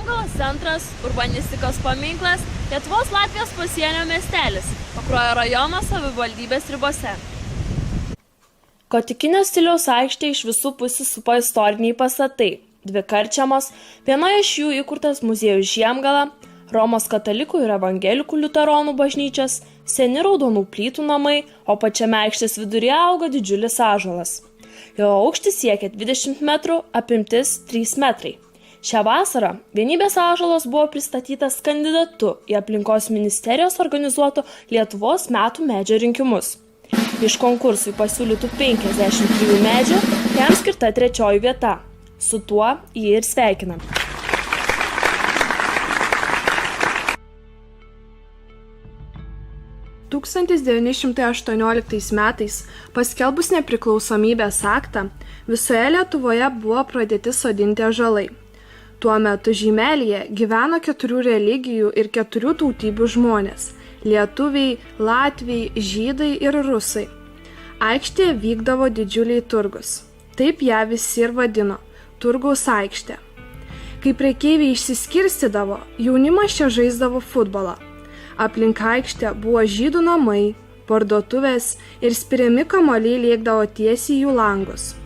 Žiemgalos centras, urbanistikos paminklas, Lietuvos-Latvijos pasienio miestelis, Pakruojo rajono savivaldybės ribose. Gotikinio stiliaus aikštė iš visų pusių supa istoriniai pastatai, dvi karčiamos, vienoje iš jų įkurtas muziejus Žiemgala, Romos katalikų ir evangelikų liuteronų bažnyčios, seni raudonų plytų namai, o pačiame aikštės viduryje auga didžiulis ąžuolas. Jo aukštis siekia 20 metrų, apimtis 3 metrai. Šią vasarą Vienybės ąžuolas buvo pristatytas kandidatu į aplinkos ministerijos organizuoto Lietuvos metų medžio rinkimus. Iš konkursui pasiūlytų 53 medžių jam skirta 3 vieta. Su tuo jį ir sveikinam. – 1918 metais, paskelbus nepriklausomybės aktą, visoje Lietuvoje buvo pradėti sodinti ąžuolai. Tuo metu Žymelyje gyveno 4 religijų ir 4 tautybių žmonės – lietuviai, latviai, žydai ir rusai. Aikštėje vykdavo didžiuliai turgus. Taip ją visi ir vadino – turgaus aikštė. Kai prekeiviai išsiskirstydavo, jaunimas čia žaisdavo futbolą. Aplink aikštę buvo žydų namai, parduotuvės ir spiriami kamuoliai lėkdavo tiesiai jų langus.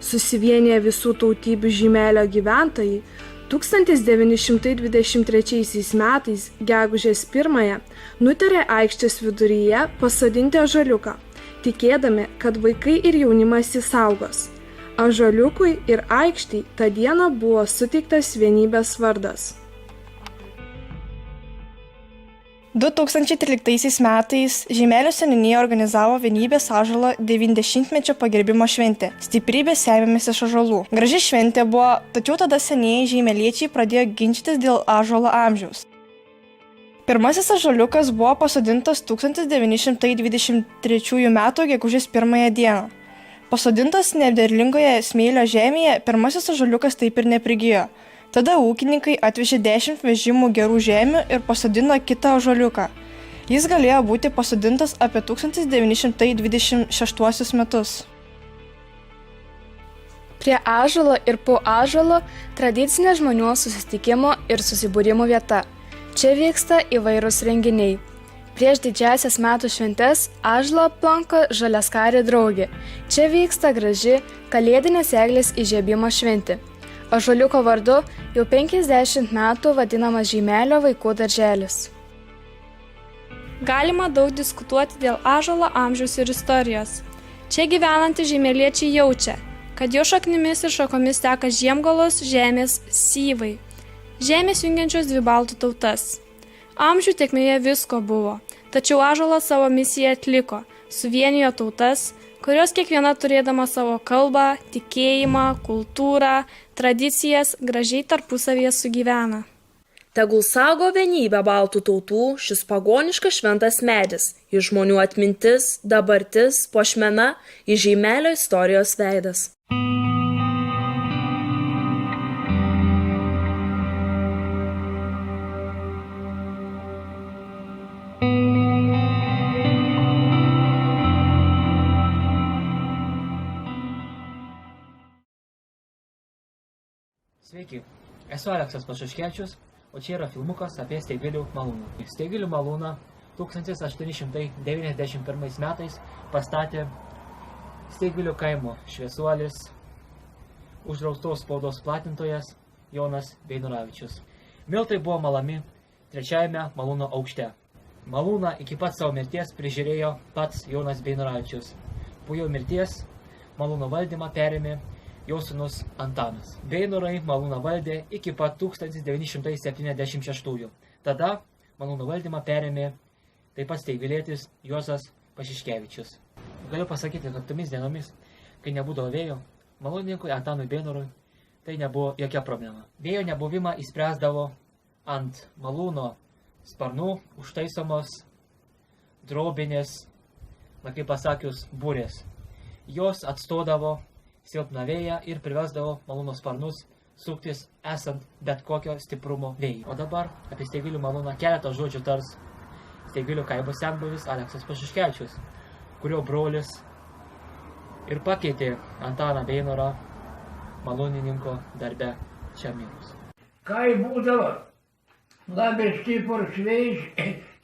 Susivieniję visų tautybių Žymelio gyventojai 1923 metais, gegužės 1, nutarė aikštės viduryje pasodinti ąžuoliuką, tikėdami, kad vaikai ir jaunimas jį saugos. Ąžuoliukui ir aikštei tą dieną buvo suteiktas Vienybės vardas. 2013 metais Žymelio seniūnija organizavo Vienybės ąžuolo 90-mečio pagerbimo šventę. Stiprybė semiamės iš ąžuolų. Graži šventė buvo, tačiau tada senieji žymeliečiai pradėjo ginčytis dėl ąžuolo amžiaus. Pirmasis ąžuoliukas buvo pasodintas 1923 m. gegužės 1 dieną. Pasodintas nederlingoje smėlio žemėje, pirmasis ąžuoliukas taip ir neprigijo. Tada ūkininkai atvežė 10 vežimų gerų žemių ir pasodino kitą ąžuoliuką. Jis galėjo būti pasodintas apie 1926 metus. Prie ąžuolo ir po ąžuolo tradicinė žmonių susitikimo ir susibūrimų vieta. Čia vyksta įvairūs renginiai. Prieš didžiąsias metų šventes ąžuolą aplanko žaliaskarė draugė. Čia vyksta graži kalėdinės eglės įžiebimo šventė. Ąžuoliuko vardu jau 50 metų vadinamas Žymelio vaikų darželis. Galima daug diskutuoti dėl ąžuolo amžiaus ir istorijos. Čia gyvenantys žymeliečiai jaučia, kad jo šaknimis ir šakomis teka Žiemgalos žemės syvai. Žemės jungiančios dvi baltų tautas. Amžių tėkmėje visko buvo, tačiau ąžuolas savo misiją atliko, suvienijo tautas, kurios kiekviena turėdama savo kalbą, tikėjimą, kultūrą, tradicijas gražiai tarpusavyje sugyvena. Tegul saugo vienybę baltų tautų šis pagoniškas šventas medis, į žmonių atmintis, dabartis, puošmena, į Žymelio istorijos veidas. Sveiki, esu Aleksas Pašuškevičius, o čia yra filmukas apie Steigvilių malūną. Steigvilių malūną 1891 metais pastatė Steigvilių kaimo šviesuolis, uždraustos spaudos platintojas Jonas Beinuravičius. Miltai buvo malami 3 malūno aukšte. Malūną iki pat savo mirties prižiūrėjo pats Jonas Beinuravičius. Po jo mirties malūno valdymą perėmė jo sūnus Antanas. Beinurai malūną valdė iki pat 1976. Tada malūno valdymą perėmė taip pat steigvilietis Juozas Pašiškevičius. Galiu pasakyti, kad tomis dienomis, kai nebūdavo vėjo, malūnininkui Antanui Beinurui tai nebuvo jokia problema. Vėjo nebuvimą įspręsdavo ant malūno sparnų užtaisomos drobinės, kaip pasakius, būrės. Jos atstodavo silpną vėją ir priversdavo malūno sparnus suktis esant bet kokio stiprumo vėjai. O dabar apie Steigvilių malūną keletą žodžių tars Steigvilių kaimo senbuvis Aleksas Pašiškevičius, kurio brolis ir pakeitė Antaną Beinurą malūnininko darbe čia mirus. kai būdavo labai stiprus vėjas,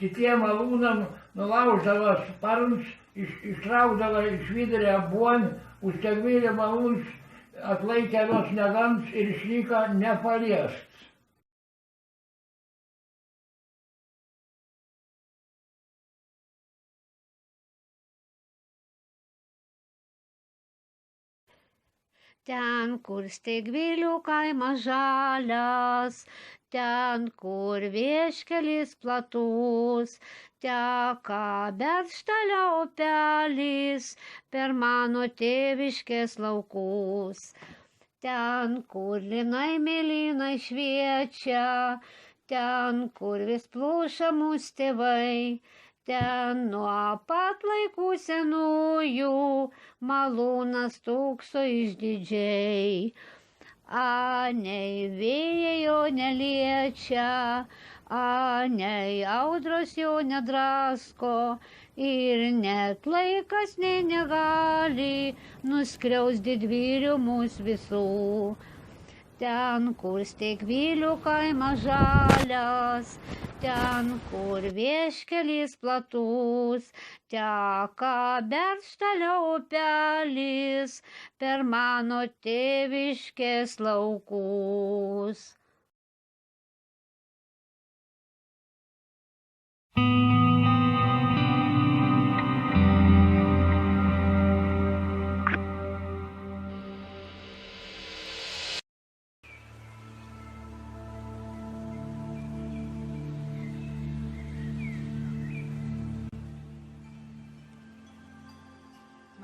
kitiem malūnam nulauždavo sparnus, ištraukdavo iš vidurio buon, užtegvėlė malūns atlaikė vos negans ir išliko nepaliestas. Ten, kur Steigvilių kaimas žalias, ten, kur vieškelis platus, teka Beržtelio upelis per mano tėviškės laukus. Ten, kur linai mėlynai šviečia, ten, kur vis pluša mūsų tėvai, ten nuo pat laikų senųjų malūnas stūkso išdidžiai. Nei vėjai jo neliečia, nei audros jo nedrasko ir net laikas nei negali nuskriaus didvyrių mūsų visų. Ten, kur Steigvilių kaimas žalias, ten, kur vieškelis platus, teka Beržtelio upelis per mano tėviškės laukus.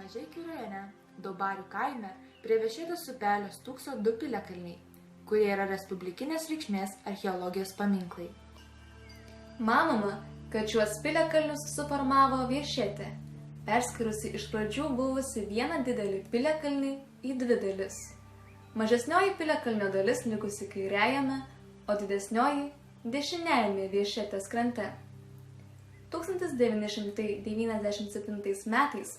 Mažeikių rajone, Daubarių kaime, prie Viešėtės upelio stūkso 2 piliakalniai, kurie yra respublikinės reikšmės archeologijos paminklai. Manoma, kad šiuos piliakalnius suformavo Viešėtė, perskirusi iš pradžių buvusi vieną didelį piliakalnį į 2 dalis. Mažesnioji piliakalnio dalis likusi kairiajame, o didesnioji dešiniajame Viešėtės krante. 1997 metais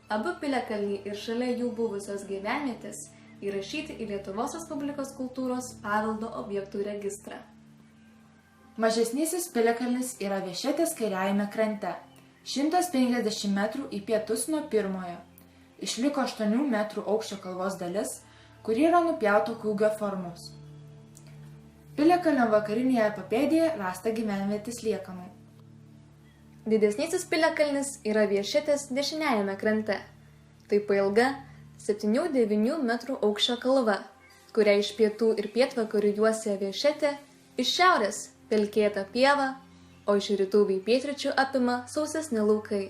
abu piliakalniai ir šalia jų buvusios gyvenvietės įrašyti į Lietuvos Respublikos kultūros paveldo objektų registrą. Mažesnysis piliakalnis yra Viešėtės kairiajame krante, 150 metrų į pietus nuo pirmojo. Išliko 8 metrų aukščio kalvos dalis, kuri yra nupjauto kūgio formos. Piliakalnio vakarinėje papėdėje rasta gyvenvietės liekanų. Didesnysis piliakalnis yra Viešėtės dešiniajame krante. Tai pailga 7-9 metrų aukščio kalva, kurią iš pietų ir pietvakarių juosia Viešėtė, iš šiaurės pelkėta pieva, o iš rytų bei pietryčių apima sausesni laukai.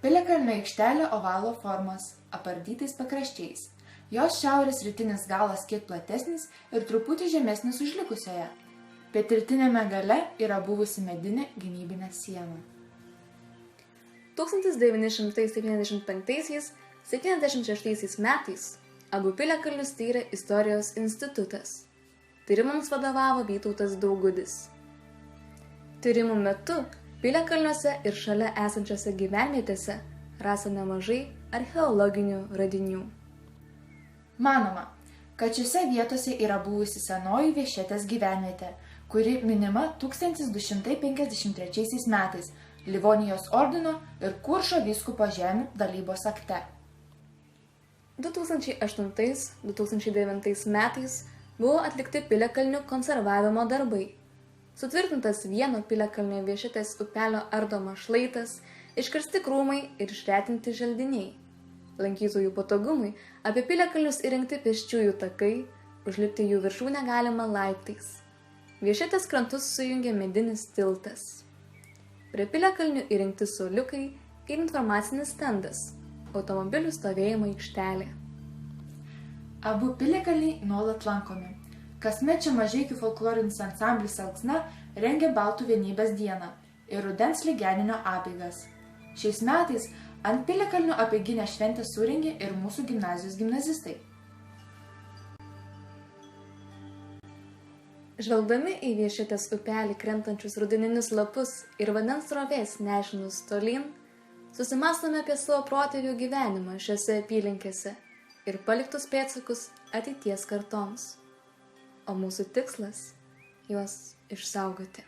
Piliakalnio aikštelė ovalo formos, apardytais pakraščiais. Jos šiaurės rytinis galas kiek platesnis ir truputį žemesnis už likusioje. Pietrytinėme gale yra buvusi medinė gynybinė siena. 1975–76 metais abu piliakalnius tyrė Istorijos institutas. Tyrimams vadovavo Vytautas Daugudis. Tyrimų metu piliakalniuose ir šalia esančiose gyvenvietėse rasta nemažai archeologinių radinių. Manoma, kad šiose vietose yra buvusi senoji Viešėtės gyvenvietė, kuri minima 1253 metais Livonijos ordino ir Kuršo vyskupo žemių dalybos akte. 2008–2009 metais buvo atlikti piliakalnių konservavimo darbai. Sutvirtintas vieno piliakalnio Viešėtės upelio ardomas šlaitas, iškirsti krūmai ir išretinti želdiniai. Lankytojų patogumui apie piliakalnius įrengti pėsčiųjų takai, užlipti jų viršūnę galima laiptais. Viešėtės krantus sujungė medinis tiltas. Prie piliakalnių įrengti suoliukai ir informacinis stendas, automobilių stovėjimo aikštelė. Abu piliakalniai nuolat lankomi. Kasmet čia Mažeikių folklorinis ansamblis Elksna rengia Baltų vienybės dieną ir rudens lygiadieninio apeigas. Šiais metais ant piliakalnių apeiginę šventę surengė ir mūsų gimnazijos gimnazistai. Žvelgdami į Viešėtės upelį krentančius rudeninius lapus ir vandens srovės nešinus tolyn, susimąstome apie savo protėvių gyvenimą šiose apylinkėse ir paliktus pėdsakus ateities kartoms. o mūsų tikslas – juos išsaugoti.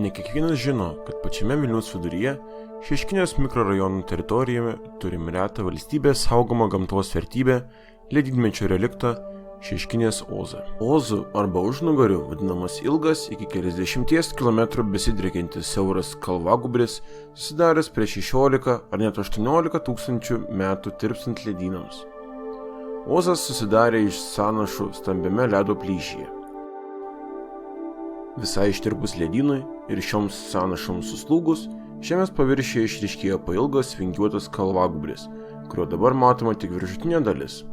Ne kiekvienas žino, kad pačiame Vilniaus viduryje, Šeškinės mikrorajonų teritorijoje turime retą valstybės saugomą gamtos vertybę, ledynmečio reliktą Šeškinės ozą. Ozų arba užnugarių vadinamas ilgas iki keliasdešimties kilometrų besidriekiantis siauras kalvagūbris, susidaręs prieš 16 ar net 18 tūkstančių metų tirpstant ledynams. Ozas susidarė iš sąnašų stambiame ledo plyšyje. Visai ištirpus ledynui ir šioms sąnašoms suslūgus, žemės paviršiuje išryškėjo pailgas vingiuotas kalvagūbris, kurio dabar matoma tik viršutinė dalis.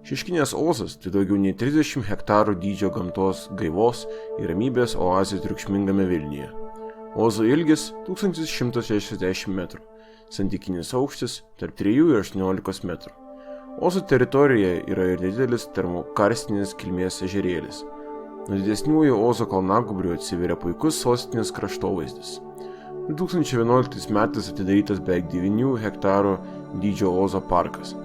Šeškinės ozas tai daugiau nei 30 hektarų dydžio gamtos gaivos ir ramybės oazė triukšmingame Vilniuje. Ozo ilgis 1160 metrų, santykinis aukštis tarp 3 ir 18 metrų. Ozo teritorijoje yra ir nedidelis termokarstinės kilmės ežerėlis. Nuo didesniųjų Ozo kalnagūbrių atsiveria puikus sostinės kraštovaizdis. 2011 metais atidarytas beveik 9 hektarų dydžio Ozo parkas.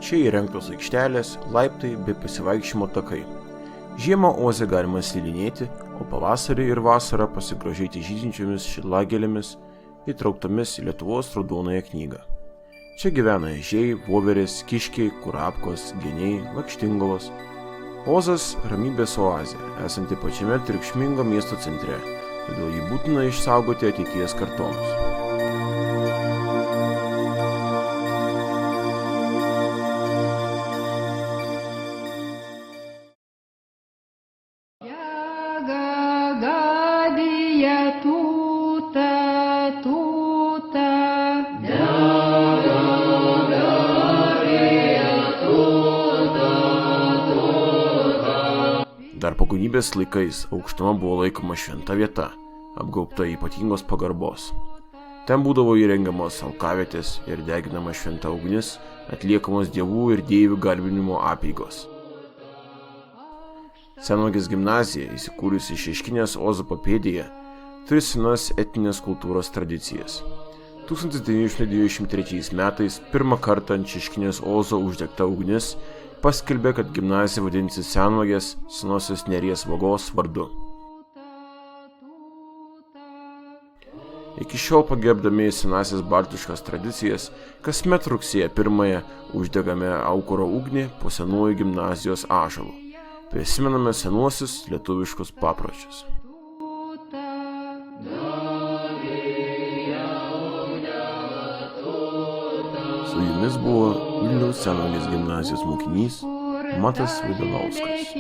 Čia įrengtos aikštelės, laiptai bei pasivaikščiojimo takai. Žiemą Oze galima slidinėti, o pavasarį ir vasarą pasigrožėti žydinčiomis šilagėlėmis įtrauktomis į Lietuvos raudonąją knygą. Čia gyvena ežiai, voverės, kiškiai, kurapkos, geniai, lakštingalos. Ozas – ramybės oazė, esanti pačiame triukšmingo miesto centre, todėl jį būtina išsaugoti ateities kartoms. Dar pagonybės laikais aukštuma buvo laikoma šventa vieta, apgaubta ypatingos pagarbos. Ten būdavo įrengiamos alkavietės ir deginama šventa ugnis, atliekamos dievų ir deivių garbinimo apeigos. Senvagės gimnazija, įsikūrusi Šeškinės Ozo papėdėje, turi senas etninės kultūros tradicijas. 1923 metais pirmą kartą ant Šeškinės Ozo uždegta ugnis paskelbė, kad gimnazija vadinsis Senvagės senosios Neries vagos vardu. Iki šiol pagerbdami senasias baltiškas tradicijas, kasmet rugsėjo 1 uždegame aukuro ugnį po senųjų gimnazijos ąžuolu. Prisimename senuosius lietuviškus papročius. Su jumis buvo Vilniaus Senvagės gimnazijos mokinys Matas Vidalauskas.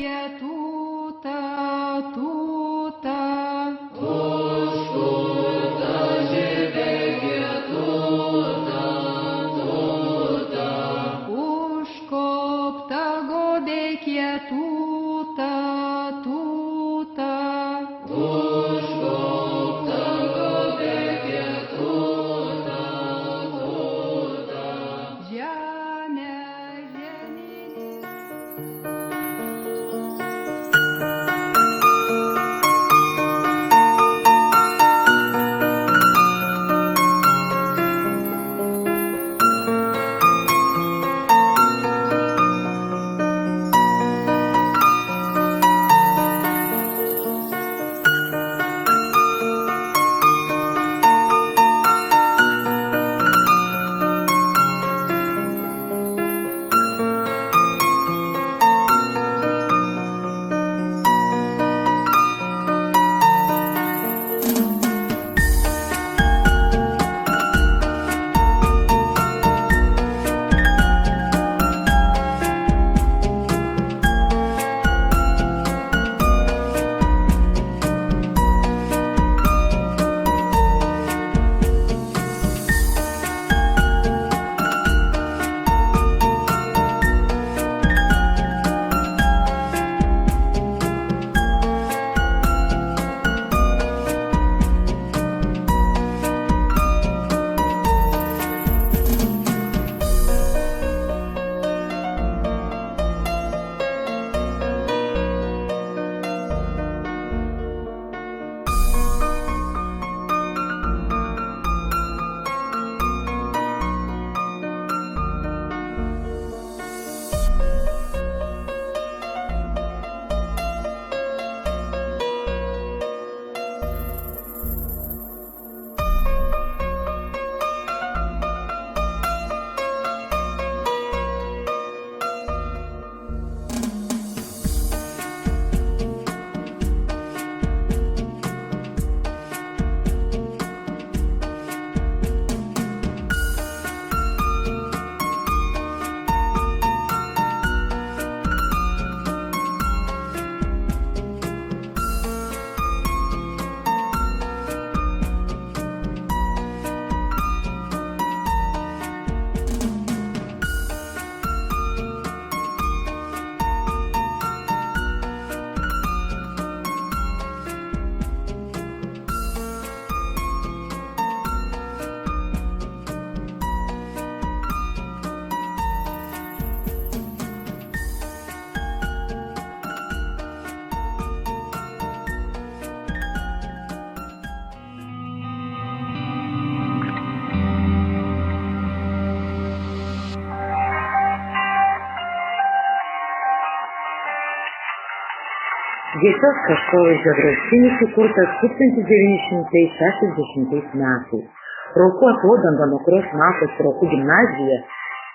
Jiesios kraštovaizdžio draustinis įkurtas 1960 metais. Rokų atodanga, nuo kurios matosi Rokų gimnazija,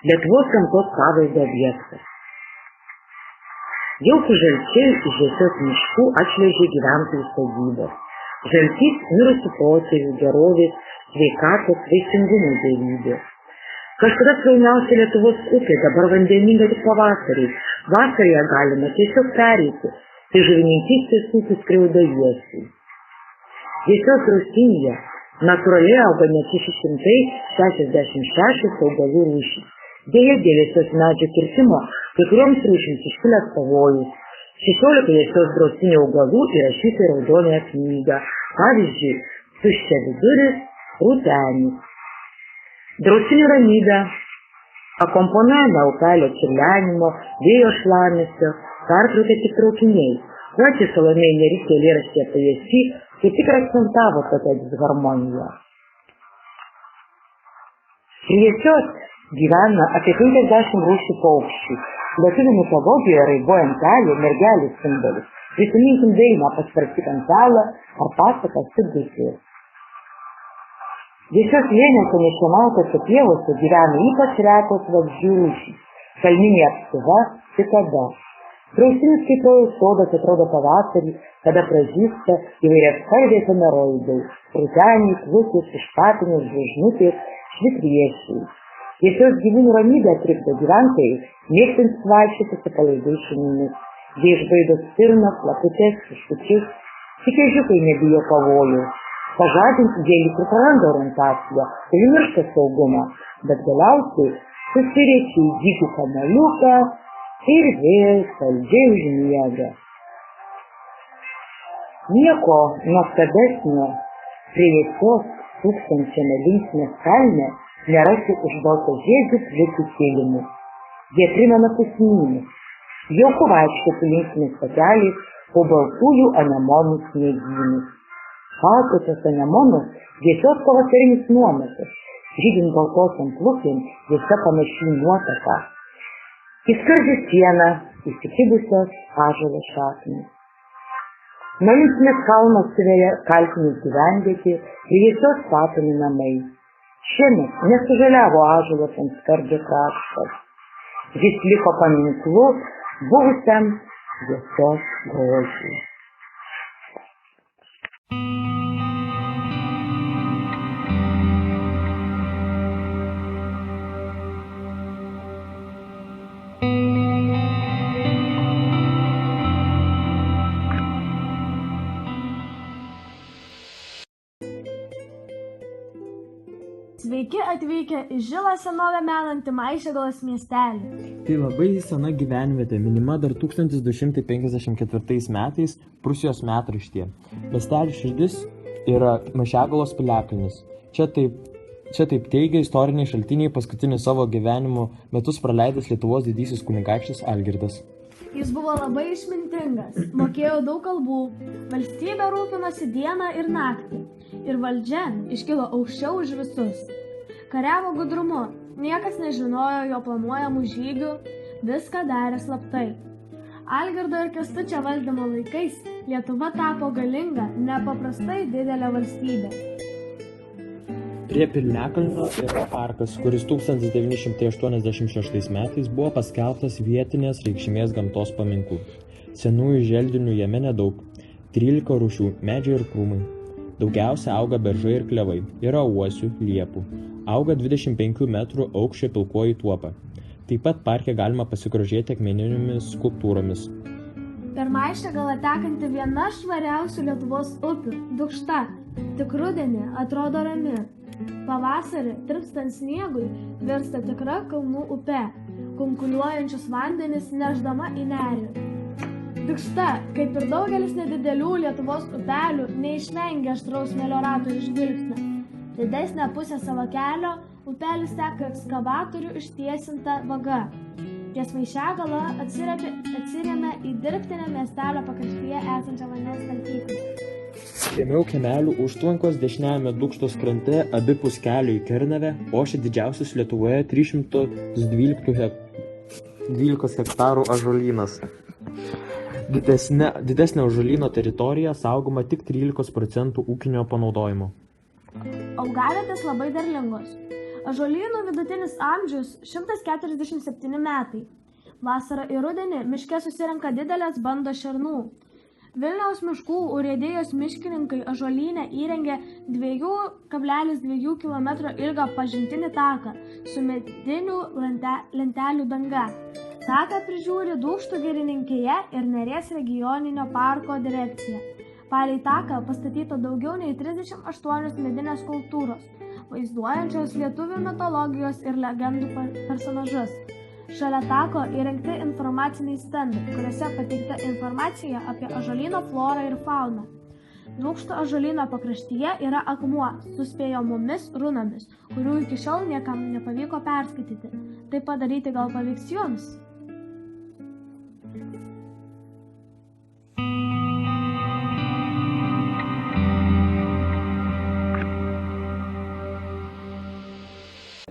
Lietuvos gamtos paveldo objektas. Jau su Žalčiai iš Jiesios miškų atšliaužė gyventojų sodybos. Žaltys mirusių protėvių, gerovės, sveikatos, vaisingumo dievybė. Kažkada srauniausia Lietuvos upė, dabar vandeninga tik pavasariais. Vasarėje galima tiesiog pereiti, tai žuvininkystės ūkis Kriaudojiesiai. Jiesios draustinyje natūraliai auga net 666 augalų rūšys. Deja, dėl Jiesios medžių kirtimo kai kurioms rūšims iškilęs pavojus. 16 Jiesios draustinio augalų įrašyti į raudonąją knygą. Pavyzdžiui, tuščiaviduris rūtenis. Draustinio ramybę akomponuojama upelio čiurlenimo, vėjo šlamesio, pertraukia tik traukiniai. Plačiai Salomėja Nėris eilėraštyje Pajėsy kaip tik akcentavo tokią disharmoniją. Prie Jiesios gyvena apie 50 rūšių paukščių. Lietuvių mitologijoje raibuojant pelė mergelės simbolis. Prisiminkim dainą Pasvarstyk ant pelą ar pasaką Sigutės. Jiesios slėniuose nešienautose pievose gyvena ypač retos vabzdžių rūšys. Kalninė apsiuva, cikada. Draustinis kaip rojaus sodas atrodo pavasarį, kada pražysta įvairiaspalviai efemeroidai. Rūteniai, klukės, išpapinės, žvaigždutės, švitriešiai. Jiesios gyvūnų ramybę trikdo gyventojai, mėgstantys vaikščioti su palaidais šunimis. Jie išbaido stirnas, laputes, kiškučius, tik ežiukai nebijo pavojų. Pažadinti jie lyg ir praranda orientaciją, tai miršta saugumą, bet galiausiai susiriečia į dykų kamaliuką ir vėl saldžiai užmiega. Nieko nuostabesnio prie Jiesios tūkstančiame linksmės kalne nerasi už baltažiedžių plikių kilimų. Jie primena pusnynus. Jauku vaikščioti linksmės takeliais po baltųjų anemonų sniegynus. Šaltosios anemonos Jiesios pavasarinis nuometas. Žydint baltosiam plukėm, juose panašių nuotaka. Į skardžią sieną įsikibusios ąžuolo šaknys. Nuo linksmės kalno atsiveria kaltinės gyvenvietė ir Jiesios statomi namai. Šiemet nesužaliavo ąžuolas ant skardžio kraštas. Jis liko paminklu buvusiam Jiesios grožiui. Sveiki atvykę į žilą senovę menantį Maišiagalos miestelį. Tai labai sena gyvenvietė, minima dar 1254 metais Prūsijos metraštyje. Miestelio širdis yra Maišiagalos piliakalnis. Čia taip teigia istoriniai šaltiniai paskutinius savo gyvenimo metus praleidęs Lietuvos didysis kunigaikštis Algirdas. Jis buvo labai išmintingas, mokėjo daug kalbų, valstybė rūpinosi dieną ir naktį. Ir valdžia iškilo aukščiau už visus. Kariavo gudrumu, niekas nežinojo jo planuojamų žygių, viską darė slaptai. Algirdo ir Kęstučio valdymo laikais Lietuva tapo galinga, nepaprastai didelė valstybė. Prie Piliakalnio yra parkas, kuris 1986 metais buvo paskelbtas vietinės reikšmės gamtos paminklu. Senųjų želdinių jame nedaug, 13 rūšių medžiai ir krūmai. Daugiausia auga beržai ir klevai, yra uosių, liepų. Auga 25 metrų aukščio pilkoji tuopa. Taip pat parke galima pasigrožėti akmeninėmis skulptūromis. Per Maišiagalą tekanti viena švariausių Lietuvos upių – Dukšta. Tik rudenį atrodo rami. Pavasarį, tirpstant sniegui, virsta tikra kalnų upe, kunkuliuojančius vandenis nešdama į nerį. Dukšta, kaip ir daugelis nedidelių Lietuvos upelių, neišvengia aštraus melioratorių žvilgsnio. Didesnę pusę savo kelio upelis teka ekskavatorių ištiesinta vaga. Ties Maišiagala atsiremia į dirbtinę miestelio pakraštyje esančią vandens talpyklą. Žemiau Kiemelių užtvankos dešiniajame Dukštos krante abipus kelio į Kernavę ošia didžiausias Lietuvoje 312 hektarų ąžuolynas. Didesnė ąžuolyno teritorija saugoma tik 13% ūkinio panaudojimo. Augavietės labai derlingos. Ąžuolynų vidutinis amžius 147 metai. Vasarą ir rudenį miške susirenka didelės bandos šernų. Vilniaus miškų urėdijos miškininkai ąžuolyne įrengė 2,2 km ilgą pažintinį taką su medinių lentelių danga. Taką prižiūri Dūkštų girininkija ir Neries regioninio parko direkcija. Palei taką pastatyta daugiau nei 38 medinės skulptūros, vaizduojančios lietuvių mitologijos ir legendų personažus. Šalia tako įrengti informaciniai stendai, kuriuose pateikta informacija apie ąžuolyno florą ir fauną. Dūkštų ąžuolyno pakraštyje yra akmuo su spėjomomis runomis, kurių iki šiol niekam nepavyko perskaityti. Tai padaryti gal pavyks jums?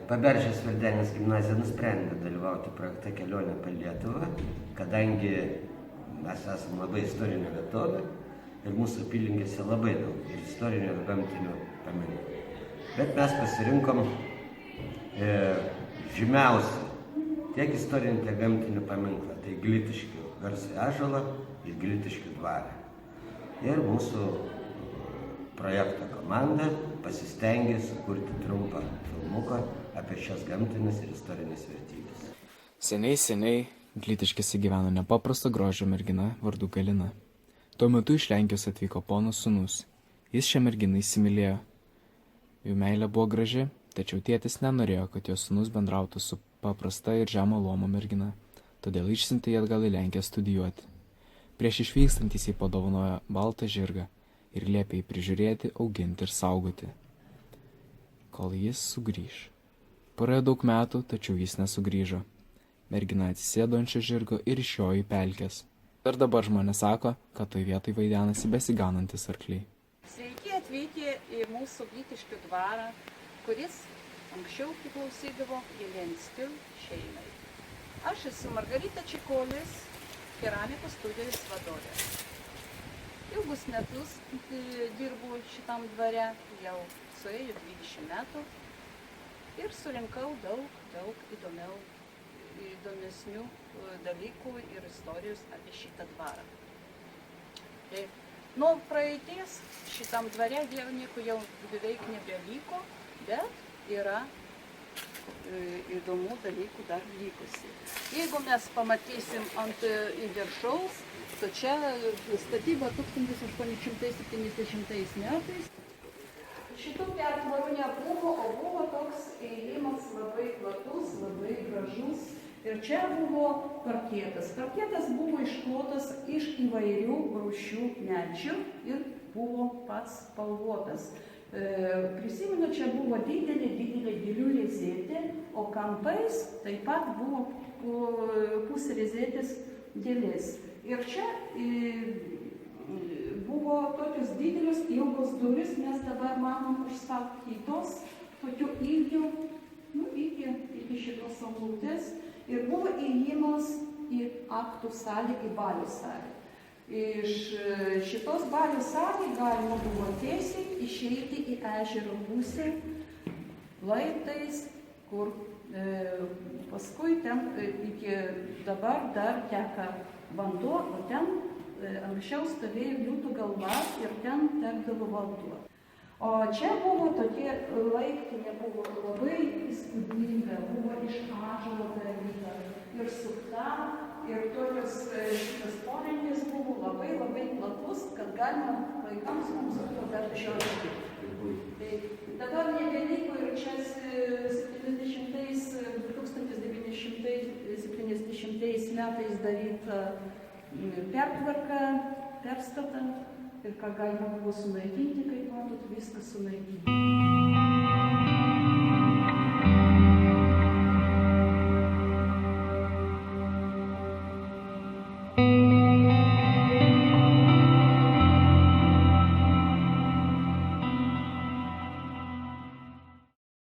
Paberžės Vardenės gimnazija nusprendė dalyvauti projekte Kelionė per Lietuvą, kadangi mes esame labai istorinė vietovė ir mūsų apylinkėse labai daug ir istorinių ir gamtinių paminklų. Bet mes pasirinkom žymiausią tiek istorinį, tiek gamtinių paminklą, tai Glitiškių garsųjį ąžuolą ir Glitiškių dvarą. Ir mūsų projekto komanda pasistengė sukurti trumpą filmuką apie šias gamtinės ir istorinės vertybės. Seniai Glitiškėse gyveno nepaprasto grožio mergina vardu Galina. Tuo metu iš Lenkijos atvyko pono sūnus. Jis šią merginą įsimylėjo. Jų meilė buvo graži, tačiau tėtis nenorėjo, kad jos sūnus bendrautų su paprasta ir žemo luomo mergina, todėl išsiuntė jį atgal į Lenkiją studijuoti. Prieš išvykstant jis jai padovanojo baltą žirgą ir liepė jį prižiūrėti, auginti ir saugoti, kol jis sugrįž. Praėjo daug metų, tačiau jis nesugrįžo. Mergina atsisėdo ant šio žirgo ir išjojo į pelkes. Ir dabar žmonės sako, kad toj vietoj vaidenasi besiganantis arkliai. Sveiki atvykę į mūsų Glitiškių dvarą, kuris anksčiau priklausydavo Jelenskių šeimai. Aš esu Margarita Čikolis, keramikos studijos vadovė. Ilgus metus dirbu šitam dvare, jau suėjo 20 metų ir surinkau daug įdomesnių dalykų ir istorijos apie šitą dvarą. Nuo praeities šitam dvare nieko jau beveik nebeliko, bet yra įdomių dalykų dar likusi. Jeigu mes pamatysim ant viršaus, tai čia statyba 1870 metais. Šitų pertvarų nebuvo, o buvo toks įėjimas labai platus, labai gražus. Ir čia buvo parketas. Parketas buvo išklotas iš įvairių rūšių medžių ir buvo pats spalvotas. Prisimenu, čia buvo didelė gilių rezetė, o kampais taip pat buvo pusė rezetės dėlės. Ir čia buvo tokios didelės ilgos durys, mes dabar matom užstatytos, tokių ilgių, iki šitos saulutės. Ir buvo įėjimas į aktų salę, į balių salę. Iš šitos balių salę galima buvo tiesiai išeiti į ežero pusę laiptais, kur paskui ten iki dabar dar teka vanduo, o ten anksčiau stovėjo liūtų galva ir ten tekdavo vanduo. O čia buvo tokie laiptinė, buvo labai įspūdinga, buvo iš ąžuolo daryta ir sukta, ir tokios šitas polinkis buvo labai platus, kad galima vaikams mums buvo dar žiūrėti. Dabar nebeliko ir čia 1970 metais daryta pertvarka, perstatant. Ir ką galima buvo sunaikinti, kaip matot, viskas sunaikinti.